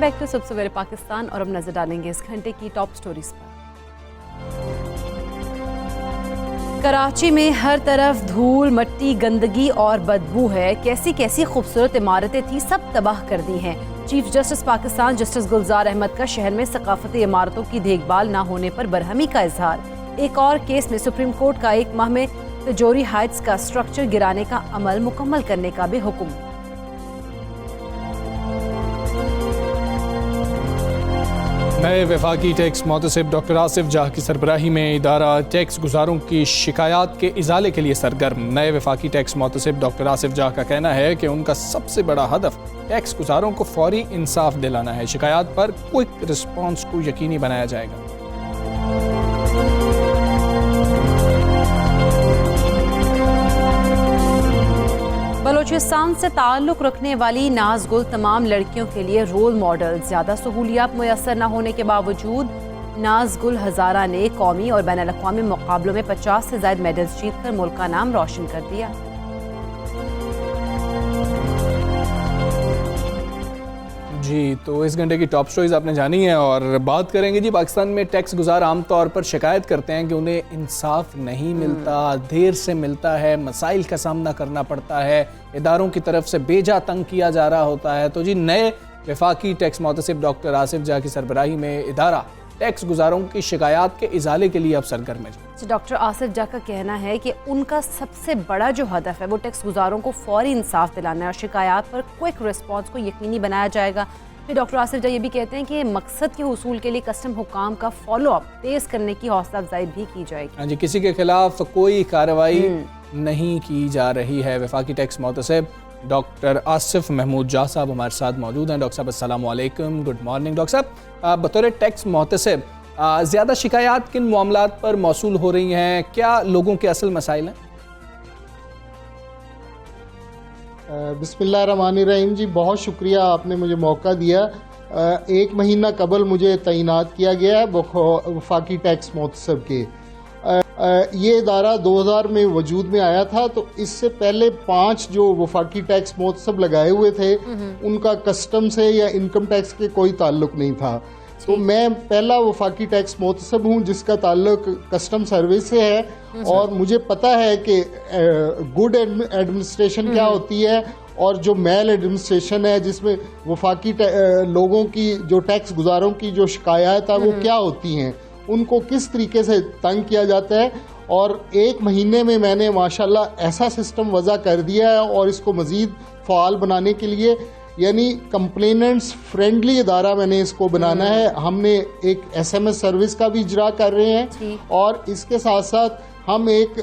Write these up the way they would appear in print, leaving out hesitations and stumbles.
Back to سب سویرے پاکستان اور اب نظر ڈالیں گے اس گھنٹے کی ٹاپ سٹوریز پر۔ کراچی میں ہر طرف دھول، مٹی، گندگی اور بدبو ہے۔ کیسی کیسی خوبصورت عمارتیں تھیں، سب تباہ کر دی ہیں۔ Chief justice Pakistan justice Gulzar Ahmed کا شہر میں ثقافتی عمارتوں کی دیکھ بھال نہ ہونے پر برہمی کا اظہار۔ ایک اور کیس میں سپریم کورٹ کا 1 ماہ میں تجوری ہائٹس کا سٹرکچر گرانے کا عمل مکمل کرنے کا بھی حکم۔ نئے وفاقی ٹیکس محتسب ڈاکٹر آصف جاہ کی سربراہی میں ادارہ ٹیکس گزاروں کی شکایات کے ازالے کے لیے سرگرم۔ نئے وفاقی ٹیکس محتسب ڈاکٹر آصف جاہ کا کہنا ہے کہ ان کا سب سے بڑا ہدف ٹیکس گزاروں کو فوری انصاف دلانا ہے۔ شکایات پر کوئک رسپانس کو یقینی بنایا جائے گا۔ بلوچستان سے تعلق رکھنے والی ناز گل تمام لڑکیوں کے لیے رول ماڈل۔ زیادہ سہولیات میسر نہ ہونے کے باوجود ناز گل ہزارہ نے قومی اور بین الاقوامی مقابلوں میں 50 سے زائد میڈلز جیت کر ملک کا نام روشن کر دیا۔ جی تو اس گھنٹے کی ٹاپ سٹوریز آپ نے جانی ہے اور بات کریں گے جی پاکستان میں ٹیکس گزار عام طور پر شکایت کرتے ہیں کہ انہیں انصاف نہیں ملتا، دیر سے ملتا ہے، مسائل کا سامنا کرنا پڑتا ہے، اداروں کی طرف سے بے جا تنگ کیا جا رہا ہوتا ہے۔ تو جی نئے وفاقی ٹیکس محتسب ڈاکٹر آصف جاہ کی سربراہی میں ادارہ ٹیکس گزاروں کی شکایات کے ازالے کے لیے اب سرگرم ہے۔ ڈاکٹر آصف جاہ کا کہنا ہے کہ ان کا سب سے بڑا جو ہدف ہے وہ ٹیکس گزاروں کو فوری انصاف دلانا ہے اور شکایات پر کوئک رسپانس کو یقینی بنایا جائے گا۔ پھر ڈاکٹر آصف جاہ یہ بھی کہتے ہیں کہ مقصد کے حصول کے لیے کسٹم حکام کا فالو اپ تیز کرنے کی حوصلہ افزائی بھی کی جائے گی۔ ہاں جی، کسی کے خلاف کوئی کارروائی نہیں کی جا رہی ہے۔ وفاقی ٹیکس محتسب ڈاکٹر آصف محمود جاہ صاحب ہمارے ساتھ موجود ہیں۔ ڈاکٹر صاحب السلام علیکم، گڈ مارننگ۔ ڈاکٹر صاحب بطور ٹیکس محتسب زیادہ شکایات کن معاملات پر موصول ہو رہی ہیں؟ کیا لوگوں کے اصل مسائل ہیں؟ بسم اللہ الرحمن الرحیم۔ جی بہت شکریہ، آپ نے مجھے موقع دیا۔ 1 مہینہ قبل مجھے تعینات کیا گیا ہے وفاقی ٹیکس محتسب کے۔ یہ ادارہ 2000 میں وجود میں آیا تھا، تو اس سے پہلے 5 جو وفاقی ٹیکس محتسب لگائے ہوئے تھے ان کا کسٹم سے یا انکم ٹیکس کے کوئی تعلق نہیں تھا۔ تو میں پہلا وفاقی ٹیکس محتسب ہوں جس کا تعلق کسٹم سروس سے ہے، اور مجھے پتہ ہے کہ گڈ ایڈمنسٹریشن کیا ہوتی ہے اور جو میل ایڈمنسٹریشن ہے، جس میں وفاقی لوگوں کی جو ٹیکس گزاروں کی جو شکایات ہیں وہ کیا ہوتی ہیں، ان کو کس طریقے سے تنگ کیا جاتا ہے۔ اور 1 مہینے میں میں نے ماشاءاللہ ایسا سسٹم وضع کر دیا ہے، اور اس کو مزید فعال بنانے کے لیے یعنی کمپلیننٹس فرینڈلی ادارہ میں نے اس کو بنانا ہے۔ ہم نے ایک SMS سروس کا بھی اجرا کر رہے ہیں، اور اس کے ساتھ ساتھ ہم ایک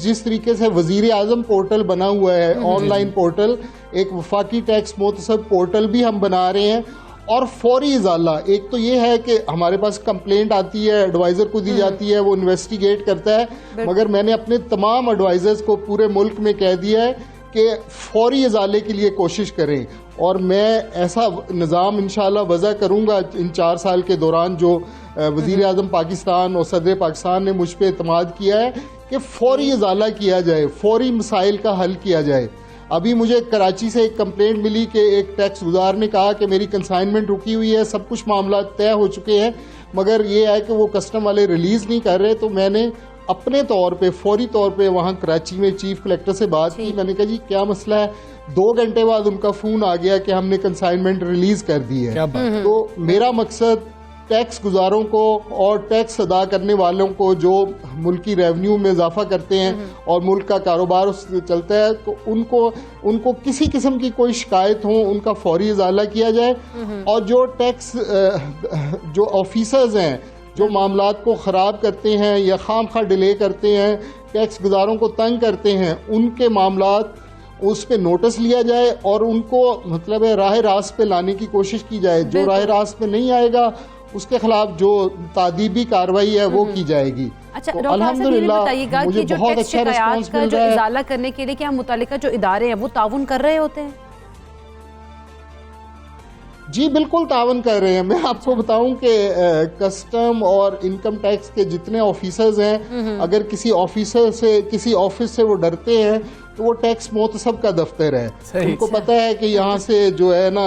جس طریقے سے وزیر اعظم پورٹل بنا ہوا ہے، آن لائن پورٹل، ایک وفاقی ٹیکس محتسب پورٹل بھی ہم بنا رہے ہیں۔ اور فوری ازالہ، ایک تو یہ ہے کہ ہمارے پاس کمپلینٹ آتی ہے، ایڈوائزر کو دی جاتی ہے، وہ انویسٹیگیٹ کرتا ہے، مگر میں نے اپنے تمام ایڈوائزرز کو پورے ملک میں کہہ دیا ہے کہ فوری ازالے کے لیے کوشش کریں، اور میں ایسا نظام انشاءاللہ وضع کروں گا ان 4 سال کے دوران جو وزیر اعظم پاکستان اور صدر پاکستان نے مجھ پہ اعتماد کیا ہے کہ فوری ازالہ کیا جائے، فوری مسائل کا حل کیا جائے۔ ابھی مجھے کراچی سے ایک کمپلینٹ ملی کہ ایک ٹیکس گزار نے کہا کہ میری کنسائنمنٹ رکی ہوئی ہے، سب کچھ معاملات طے ہو چکے ہیں، مگر یہ ہے کہ وہ کسٹم والے ریلیز نہیں کر رہے۔ تو میں نے اپنے طور پہ فوری طور پہ وہاں کراچی میں چیف کلیکٹر سے بات کی، میں نے کہا جی کیا مسئلہ ہے؟ 2 گھنٹے بعد ان کا فون آ گیا کہ ہم نے کنسائنمنٹ ریلیز کر دی ہے۔ تو میرا مقصد ٹیکس گزاروں کو اور ٹیکس ادا کرنے والوں کو جو ملکی ریونیو میں اضافہ کرتے ہیں اور ملک کا کاروبار اس سے چلتا ہے، تو ان کو کسی قسم کی کوئی شکایت ہو ان کا فوری ازالہ کیا جائے، اور جو ٹیکس جو آفیسرز ہیں جو معاملات کو خراب کرتے ہیں یا خام خواہ ڈیلے کرتے ہیں، ٹیکس گزاروں کو تنگ کرتے ہیں، ان کے معاملات اس پہ نوٹس لیا جائے اور ان کو مطلب ہے راہ راست پہ لانے کی کوشش کی جائے۔ جو راہ راست پہ نہیں آئے گا اس کے خلاف جو تعدیبی کارروائی ہے وہ کی جائے گی۔ اچھا ڈاکٹر صاحب یہ بتائیے گا کہ جو ٹیکس شکایات کا جو ازالہ کرنے کے لیے کیا متعلقہ جو ادارے ہیں وہ تعاون کر رہے ہوتے ہیں؟ جی بالکل تعاون کر رہے ہیں۔ میں آپ کو بتاؤں کہ کسٹم اور انکم ٹیکس کے جتنے آفیسرز ہیں، اگر کسی آفس سے وہ ڈرتے ہیں تو وہ ٹیکس محتسب کا دفتر ہے۔ ان کو پتہ ہے کہ یہاں سے جو ہے نا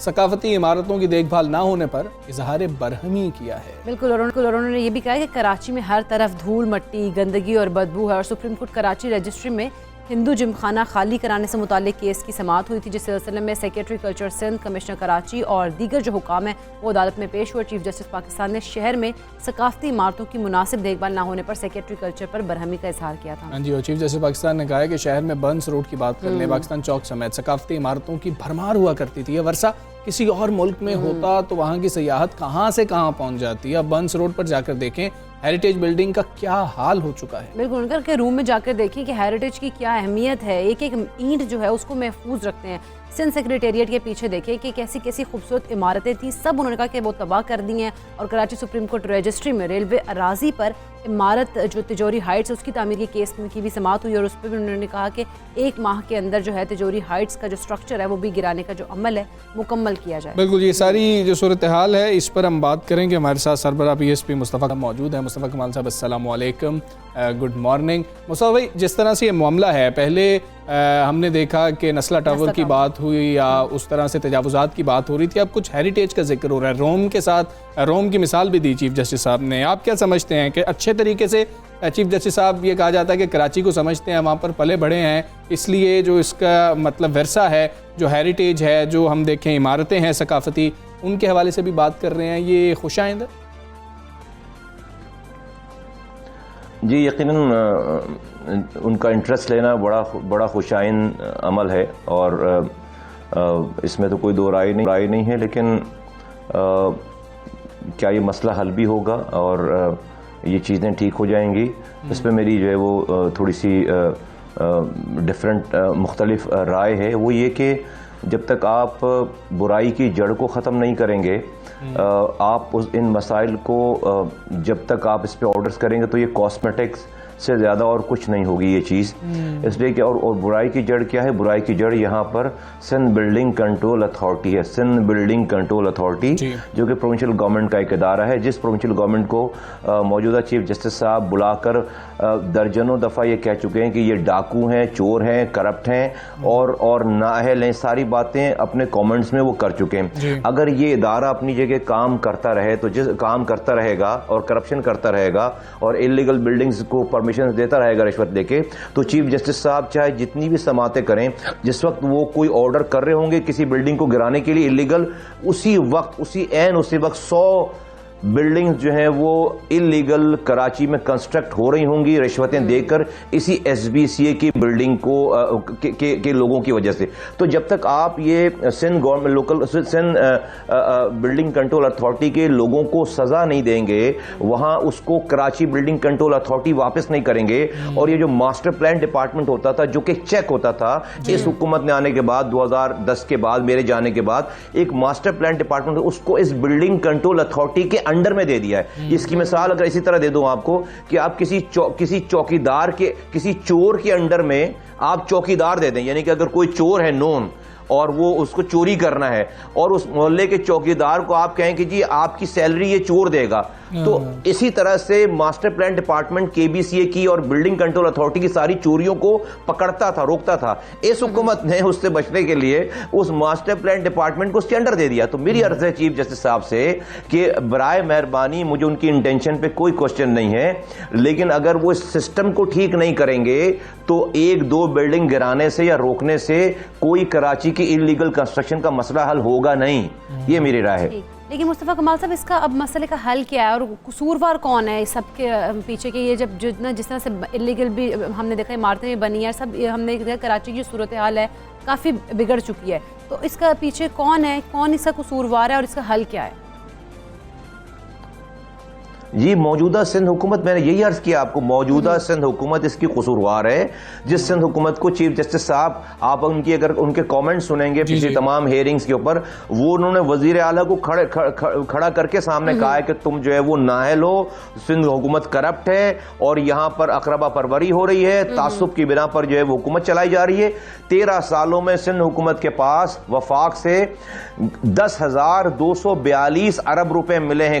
ثقافتی عمارتوں کی دیکھ بھال نہ ہونے پر اظہار برہمی کیا ہے۔ بالکل، اور انہوں نے یہ بھی کہا کہ کراچی میں ہر طرف دھول مٹی گندگی اور بدبو ہے، اور سپریم کورٹ کراچی رجسٹری میں ہندو جم خانہ خالی کرانے سے متعلق کیس کی سماعت ہوئی تھی، جس سلسلے میں secretary culture Sindh, commissioner Karachi اور دیگر جو حکام ہیں وہ عدالت میں پیش ہوئے۔ چیف جسٹس پاکستان نے شہر میں ثقافتی عمارتوں کی مناسب دیکھ بھال نہ ہونے پر سیکریٹری کلچر پر برہمی کا اظہار کیا تھا۔ ہاں جی، اور چیف جسٹس پاکستان نے کہا ہے کہ شہر میں بنس روڈ کی بات کر لیں، پاکستان چوک سمیت ثقافتی عمارتوں کی بھرمار ہوا کرتی تھی۔ یہ ورثہ کسی اور ملک میں ہوتا تو وہاں کی سیاحت کہاں سے کہاں پہنچ جاتی ہے۔ اب بنس روڈ پر جا کر دیکھیں ہیریٹیج بلڈنگ کا کیا حال ہو چکا ہے۔ بالکل، ان کے روم میں جا کر دیکھیں کہ ہیریٹیج کی کیا اہمیت ہے، ایک ایک اینٹ جو ہے اس کو محفوظ رکھتے ہیں۔ سندھ سیکریٹریٹ کے پیچھے دیکھیں کہ کیسی خوبصورت عمارتیں تھیں، سب انہوں نے کہا کہ وہ تباہ کر دی ہیں، اور کراچی سپریم کورٹ رجسٹری میں ریلوے اراضی پر عمارت جو تجوری ہائٹس اس کی تعمیر کے کیس کی بھی سماعت ہوئی، اور اس پہ بھی انہوں نے کہا کہ 1 ماہ کے اندر جو ہے تجوری ہائٹس کا جو سٹرکچر ہے وہ بھی گرانے کا جو عمل ہے مکمل کیا جائے۔ بالکل، یہ ساری جو صورتحال ہے اس پر ہم بات کریں گے۔ ہمارے ساتھ سربراہ پی ایس پی مصطفیٰ موجود ہیں۔ مصطفیٰ کمال صاحب السلام علیکم، گڈ مارننگ۔ مصطفیٰ بھائی، جس طرح سے یہ معاملہ ہے، پہلے ہم نے دیکھا کہ نسلہ ٹاور کی بات ہوئی یا اس طرح سے تجاوزات کی بات ہو رہی تھی، اب کچھ ہیریٹیج کا ذکر ہو رہا ہے۔ روم کے ساتھ روم کی مثال بھی دی چیف جسٹس صاحب نے۔ آپ کیا سمجھتے ہیں کہ اچھے طریقے سے چیف جسٹس صاحب، یہ کہا جاتا ہے کہ کراچی کو سمجھتے ہیں، وہاں پر پلے بڑھے ہیں، اس لیے جو اس کا مطلب ورثہ ہے، جو ہیریٹیج ہے، جو ہم دیکھیں عمارتیں ہیں ثقافتی، ان کے حوالے سے بھی بات کر رہے ہیں، یہ خوش آئند ہے؟ جی، یقیناً ان کا انٹرسٹ لینا بڑا خوش آئند عمل ہے، اور اس میں تو کوئی دو رائے نہیں ہے، لیکن کیا یہ مسئلہ حل بھی ہوگا اور یہ چیزیں ٹھیک ہو جائیں گی؟ اس پہ میری جو ہے وہ تھوڑی سی ڈیفرنٹ مختلف رائے ہے۔ وہ یہ کہ جب تک آپ برائی کی جڑ کو ختم نہیں کریں گے، آپ ان مسائل کو جب تک آپ اس پہ آرڈرز کریں گے تو یہ کاسمیٹکس سے زیادہ اور کچھ نہیں ہوگی یہ چیز، اس لیے کہ اور برائی کی جڑ کیا ہے؟ برائی کی جڑ یہاں پر سندھ بلڈنگ کنٹرول اتھارٹی ہے، سندھ بلڈنگ کنٹرول اتھارٹی، جو کہ پروونشل گورنمنٹ کا ایک ادارہ ہے، جس پروونشل گورنمنٹ کو موجودہ چیف جسٹس صاحب بلا کر درجنوں دفعہ یہ کہہ چکے ہیں کہ یہ ڈاکو ہیں، چور ہیں، کرپٹ ہیں اور نااہل ہیں، ساری باتیں اپنے کامنٹس میں وہ کر چکے ہیں۔ اگر یہ ادارہ اپنی جگہ کام کرتا رہے تو کام کرتا رہے گا اور کرپشن کرتا رہے گا اور انلیگل بلڈنگز کو پرمیشن دیتا رہے گا رشوت دے کے، تو چیف جسٹس صاحب چاہے جتنی بھی سماعتیں کریں، جس وقت وہ کوئی آرڈر کر رہے ہوں گے کسی بلڈنگ کو گرانے کے لیے انلیگل، اسی وقت 100 بلڈنگز جو ہیں وہ انلیگل کراچی میں کنسٹرکٹ ہو رہی ہوں گی رشوتیں دے کر، اسی ایس بی سی اے کی بلڈنگ کو کے لوگوں کی وجہ سے۔ تو جب تک آپ یہ سندھ بلڈنگ کنٹرول اتھارٹی کے لوگوں کو سزا نہیں دیں گے، وہاں اس کو کراچی بلڈنگ کنٹرول اتھارٹی واپس نہیں کریں گے، اور یہ جو ماسٹر پلان ڈپارٹمنٹ ہوتا تھا جو کہ چیک ہوتا تھا، اس حکومت نے آنے کے بعد 2010 کے بعد میرے جانے کے بعد ایک ماسٹر پلان ڈپارٹمنٹ اس کو اس بلڈنگ کنٹرول اتھارٹی کے انڈر میں دے دیا ہے۔ اس کی مثال اگر اسی طرح دے دوں آپ کو کہ آپ کسی چوکیدار کے، کسی چور کے انڈر میں آپ چوکیدار دے دیں، یعنی کہ اگر کوئی چور ہے نون اور وہ اس کو چوری کرنا ہے، اور اس محلے کے چوکیدار کو آپ کہیں کہ جی آپ کی سیلری یہ چور دے گا، تو اسی طرح سے ماسٹر پلان ڈپارٹمنٹ کے بی سی اے کی اور بلڈنگ کنٹرول اتھارٹی کی ساری چوریوں کو پکڑتا تھا، روکتا تھا۔ اس حکومت نے اس سے بچنے کے لیے اس ماسٹر پلان ڈپارٹمنٹ کو اس کے انڈر دے دیا۔ تو میری عرض ہے چیف جسٹس صاحب سے کہ برائے مہربانی، مجھے ان کی انٹینشن پہ کوئی کوشچن نہیں ہے، لیکن اگر وہ اس سسٹم کو ٹھیک نہیں کریں گے تو 1-2 بلڈنگ گرانے سے یا روکنے سے کوئی کراچی کی انلیگل کنسٹرکشن کا مسئلہ حل ہوگا نہیں۔ یہ میری رائے ہے۔ لیکن مصطفیٰ کمال صاحب، اس کا اب مسئلے کا حل کیا ہے اور قصوروار کون ہے اس سب کے پیچھے؟ کہ یہ جب جس طرح سے انلیگل بھی ہم نے دیکھا، عمارتیں بھی بنی ہیں، سب ہم نے دیکھا کراچی کی صورتحال ہے کافی بگڑ چکی ہے، تو اس کا پیچھے کون ہے، کون اس کا قصوروار ہے اور اس کا حل کیا ہے؟ جی، موجودہ سندھ حکومت، میں نے یہی عرض کیا آپ کو، موجودہ سندھ حکومت اس کی قصوروار ہے۔ جس سندھ حکومت کو چیف جسٹس صاحب، آپ ان کی اگر ان کے کامنٹ سنیں گے پچھلی تمام ہیئرنگز کے اوپر، وہ انہوں نے وزیر اعلیٰ کو کھڑا کر کے سامنے کہا ہے کہ تم جو ہے وہ نااہل ہو، سندھ حکومت کرپٹ ہے اور یہاں پر اقربا پروری ہو رہی ہے، تعصب کی بنا پر جو ہے وہ حکومت چلائی جا رہی ہے۔ 13 سالوں میں سندھ حکومت کے پاس وفاق سے 10,242 ارب روپے ملے ہیں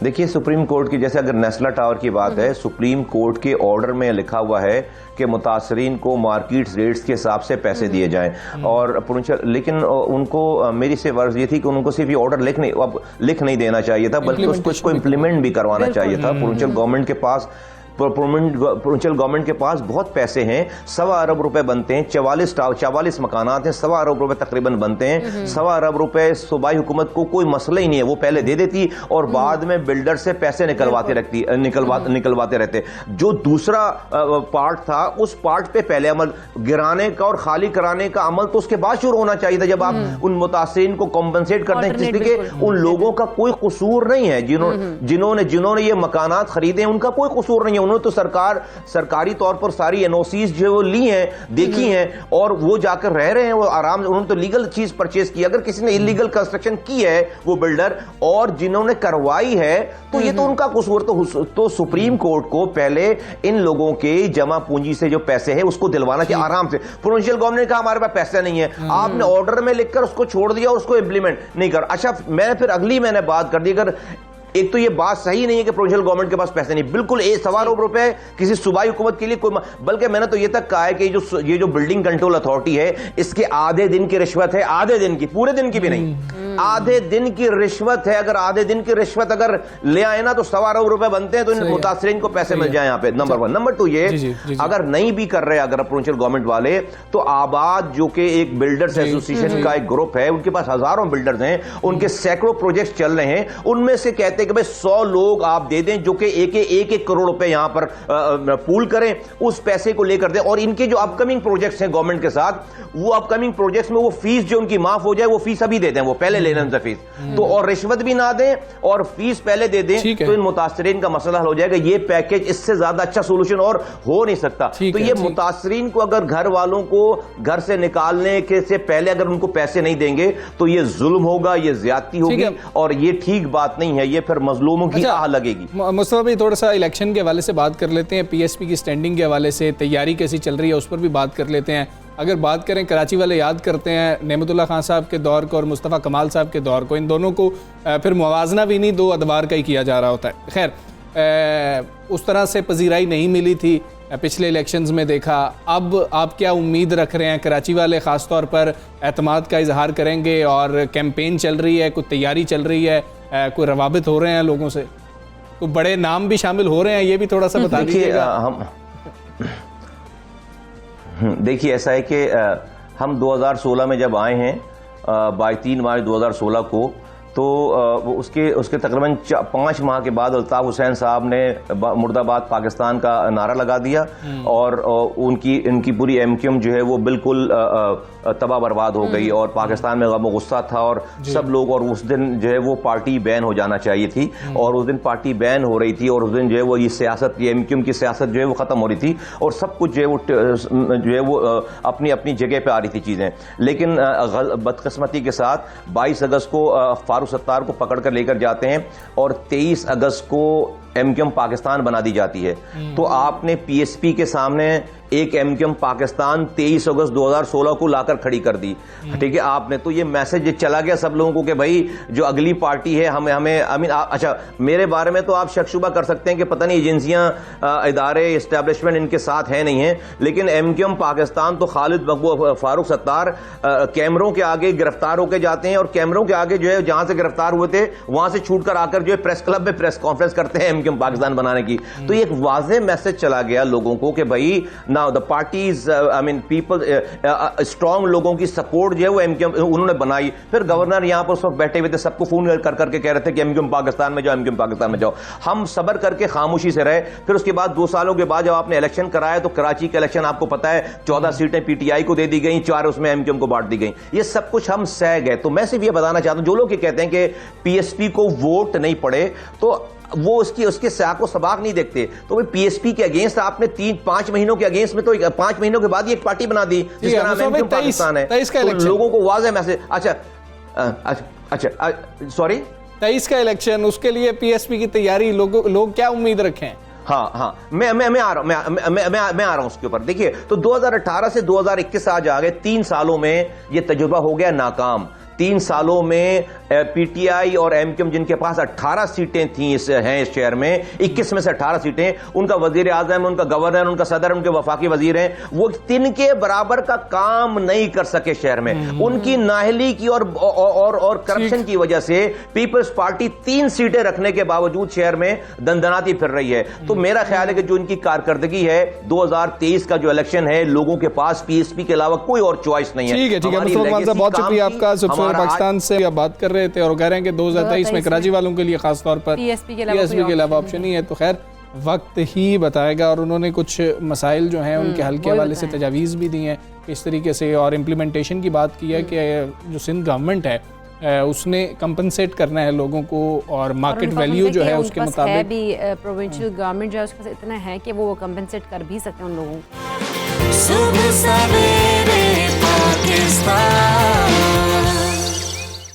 دیکھیے سپریم کورٹ کی جیسے اگر نیسلا ٹاور کی بات ہے، سپریم کورٹ کے آرڈر میں لکھا ہوا ہے کہ متاثرین کو مارکیٹ ریٹس کے حساب سے پیسے دیے جائیں، اور لیکن ان کو میری سے ورز یہ تھی کہ ان کو صرف یہ آرڈر لکھ نہیں دینا چاہیے تھا، بلکہ اس کو امپلیمنٹ بھی کروانا چاہیے تھا۔ پروونشل گورنمنٹ کے پاس بہت پیسے ہیں، 1.25 ارب روپے بنتے ہیں، 44 مکانات ہیں، 1.25 ارب روپے تقریباً بنتے ہیں۔ 1.25 ارب روپے صوبائی حکومت کو کوئی مسئلہ ہی نہیں ہے، وہ پہلے دے دیتی اور بعد میں بلڈر سے پیسے نکلواتے رہتے۔ جو دوسرا پارٹ تھا اس پارٹ پہ پہلے عمل، گرانے کا اور خالی کرانے کا عمل تو اس کے بعد شروع ہونا چاہیے تھا، جب آپ ان متاثرین کو کمپنسیٹ کرتے ہیں، جس لیے ان لوگوں کا کوئی قصور نہیں ہے جنہوں نے یہ مکانات خریدے ہیں، ان کا کوئی قصور نہیں ہے۔ انہوں نے تو سرکاری طور پر ساری NOCs جو وہ لی ہیں، دیکھی ہیں، اور وہ جا کر رہ رہے ہیں، وہ آرام، انہوں نے تو لیگل چیز پرچیز کی۔ اگر کسی نے انلیگل کنسٹرکشن کی ہے وہ بلڈر اور جنہوں نے کروائی ہے تو یہ تو ان کا قصور۔ تو سپریم کورٹ کو پہلے ان لوگوں کے جمع پونجی سے جو پیسے ہیں اس کو دلوانا چاہیے آرام سے۔ پروونشل گورنمنٹ نے کہا ہمارے پاس پیسے نہیں ہے، آپ نے آرڈر میں لکھ کر اس کو چھوڑ دیا اور اس کو امپلیمنٹ نہیں کر۔ اچھا میں پھر اگلی میں نے بات کر دی، اگر ایک تو یہ بات صحیح نہیں ہے کہ پروونشل گورنمنٹ کے پاس پیسے نہیں، بالکل 1.25 ارب روپے کسی صوبائی حکومت کے لیے کوئی، بلکہ میں نے تو یہ تک کہا ہے کہ یہ جو بلڈنگ کنٹرول اتھارٹی ہے اس کے آدھے دن کی رشوت ہے، آدھے دن کی، پورے دن کی بھی نہیں، آدھے دن کی رشوت ہے۔ اگر آدھے دن کی رشوت اگر لے آئے نا تو 1.25 ارب روپے بنتے ہیں، تو ان متاثرین کو پیسے مل جائیں یہاں پہ، نمبر 1۔ نمبر 2 یہ اگر نہیں بھی کر رہے اگر پروونشل گورنمنٹ والے، تو آباد جو کہ ایک بلڈرز ایسوسیشن کا ایک گروپ ہے، ان کے پاس ہزاروں بلڈرز ہیں، ان کے سینکڑوں پروجیکٹس چل رہے ہیں، ان میں سے کہتے ہیں کہ بھائی 100 لوگ آپ دے دیں جو کہ ایک کروڑ روپے یہاں پر پول کریں، اس پیسے کو لے کر دیں، اور ان کے جو اپ کمنگ پروجیکٹس ہیں گورنمنٹ کے ساتھ، وہ اپ کمنگ پروجیکٹس میں وہ فیس جو ان کی معاف ہو جائے وہ فیس ابھی دے دیں، وہ پہلے لے لیں ان سے فیس، تو اور رشوت بھی نہ دیں اور فیس پہلے دے دیں، تو ان متاثرین کا مسئلہ حل ہو جائے گا۔ یہ پیکج اس سے زیادہ اچھا سولوشن اور ہو نہیں سکتا۔ تو یہ متاثرین کو اگر گھر والوں کو گھر سے نکالنے کے سے پہلے اگر ان کو پیسے نہیں دیں گے تو یہ ظلم ہوگا، یہ زیادتی ہوگی، اور یہ ٹھیک بات نہیں ہے، یہ پھر مظلوموں کی آہ لگے گی۔ مصطفیٰ بھائی تھوڑا سا الیکشن کے حوالے سے بات کر لیتے ہیں، PSP کی سٹینڈنگ کے حوالے سے تیاری کیسی چل رہی ہے اس پر بھی بات کر لیتے ہیں۔ اگر بات کریں کراچی والے یاد کرتے ہیں نعمت اللہ خان صاحب کے دور کو اور مصطفیٰ کمال صاحب کے دور کو، ان دونوں کو پھر موازنہ بھی نہیں، 2 ادوار کا ہی کیا جا رہا ہوتا ہے۔ خیر اس طرح سے پذیرائی نہیں ملی تھی پچھلے الیکشنز میں دیکھا، اب آپ کیا امید رکھ رہے ہیں؟ کراچی والے خاص طور پر اعتماد کا اظہار کریں گے، اور کیمپین چل رہی ہے، کوئی تیاری چل رہی ہے، کوئی روابط ہو رہے ہیں لوگوں سے، تو بڑے نام بھی شامل ہو رہے ہیں، یہ بھی تھوڑا سا بتا دیجیے گا۔ دیکھیے ایسا ہے کہ ہم 2016 میں جب آئے ہیں 3 مارچ 2016 کو، تو اس کے تقریباً 5 ماہ کے بعد الطاف حسین صاحب نے مرد آباد پاکستان کا نعرہ لگا دیا، اور ان کی پوری MQM جو ہے وہ بالکل تباہ برباد ہو گئی، اور پاکستان میں غم و غصہ تھا، اور سب لوگ، اور اس دن جو ہے وہ پارٹی بین ہو جانا چاہیے تھی، اور اس دن پارٹی بین ہو رہی تھی، اور اس دن جو ہے وہ یہ سیاست، یہ MQM کی سیاست جو ہے وہ ختم ہو رہی تھی، اور سب کچھ جو ہے وہ اپنی اپنی جگہ پہ آ رہی تھی چیزیں۔ لیکن بدقسمتی کے ساتھ 22 اگست کو فاروق ستار کو پکڑ کر لے کر جاتے ہیں، اور 23 اگست کو MQM پاکستان بنا دی جاتی ہے۔ تو آپ نے PSP کے سامنے ایک MQM پاکستان 23 اگست 2016 کو لا کر کھڑی کر دی، ٹھیک ہے، آپ نے، تو یہ میسج چلا گیا سب لوگوں کو کہ بھائی جو اگلی پارٹی ہے ہمیں اچھا میرے بارے میں تو آپ شک شبہ کر سکتے ہیں کہ پتہ نہیں ایجنسیاں، ادارے، اسٹیبلشمنٹ ان کے ساتھ ہیں نہیں ہیں، لیکن MQM پاکستان تو خالد مقبول فاروق ستار کیمروں کے آگے گرفتار ہو کے جاتے ہیں، اور کیمروں کے آگے جو ہے جہاں سے گرفتار ہوئے تھے وہاں سے چھوٹ کر آ کر جو ہے پریس کلب میں پریس کانفرنس کرتے ہیں MQM پاکستان بنانے کی۔ تو یہ ایک واضح میسج چلا گیا لوگوں کو کہ بھائی now the parties people strong لوگوں کی سپورٹ جو ہے وہ MQM انہوں نے بنائی۔ پھر گورنر یہاں پر اس وقت بیٹھے ہوئے تھے، سب کو فون کر کر کے کہہ رہے تھے کہ MQM پاکستان میں جاؤ، MQM پاکستان میں جاؤ۔ ہم صبر کر کے خاموشی سے رہے۔ پھر اس کے بعد 2 سالوں کے بعد جب آپ نے الیکشن کرایا تو کراچی کا الیکشن آپ کو پتا ہے 14 سیٹیں PTI کو دے دی گئیں، 4 اس میں MQM کو بانٹ دی گئیں۔ یہ سب کچھ ہم سہ گئے۔ تو میں صرف یہ بتانا چاہتا ہوں جو لوگ یہ کہتے ہیں کہ PSP کو ووٹ نہیں پڑے تو وہ اس کے سیاق و سباق نہیں دیکھتے۔ تو PSP کے اگینسٹ آپ نے 3-5 مہینوں کے اگینسٹ میں تو 5 مہینوں کے بعد یہ ایک پارٹی بنا دی جس کا نام MQM پاکستان ہے۔ تو لوگوں کو واضح میسج، اچھا سوری 23 کا الیکشن، اس کے لیے PSP کی تیاری، لوگ کیا امید رکھیں؟ ہاں میں آ رہا ہوں اس کے اوپر۔ دیکھیے تو 2018 سے 2021 آج آ گئے، 3 سالوں میں یہ تجربہ ہو گیا ناکام۔ 3 سالوں میں پی ٹی آئی اور ایم کیو ایم جن کے پاس 18 سیٹیں تھیں اس شہر میں، 21 میں سے 18 سیٹیں، ان کا وزیر اعظم، ان کا گورنر، ان کا صدر، ان کے وفاقی وزیر ہیں، وہ 3 کے برابر کا کام نہیں کر سکے شہر میں۔ ان کی نااہلی کی اور کرپشن کی وجہ سے پیپلز پارٹی 3 سیٹیں رکھنے کے باوجود شہر میں دندناتی پھر رہی ہے۔ تو میرا خیال ہے کہ جو ان کی کارکردگی ہے، 2023 کا جو الیکشن ہے، لوگوں کے پاس پی ایس پی کے علاوہ کوئی اور چوائس نہیں ہے۔ ٹھیک ہے مصطفیٰ کمال صاحب، بہت شکریہ آپ کا۔ سبسورہ پاکستان سے آپ بات کر رہے تھے اور کہہ رہے ہیں کہ 2023 میں کراچی والوں کے لیے خاص طور پر پی ایس پی کے علاوہ آپشن نہیں ہے، تو خیر وقت ہی بتائے گا۔ اور انہوں نے کچھ مسائل جو ہیں ان کے حل کے حوالے سے تجاویز بھی دی ہیں اس طریقے سے، اور امپلیمنٹیشن کی بات کی ہے کہ جو سندھ گورنمنٹ ہے اس نے کمپنسیٹ کرنا ہے لوگوں کو، اور مارکیٹ ویلیو جو ہے اس کے مطابق بھی پروونشل گورنمنٹ جو ہے اس کے پاس اتنا ہے کہ وہ کمپنسیٹ کر بھی سکتے ہیں ان لوگوں کو۔ صبح سویرے پاکستان۔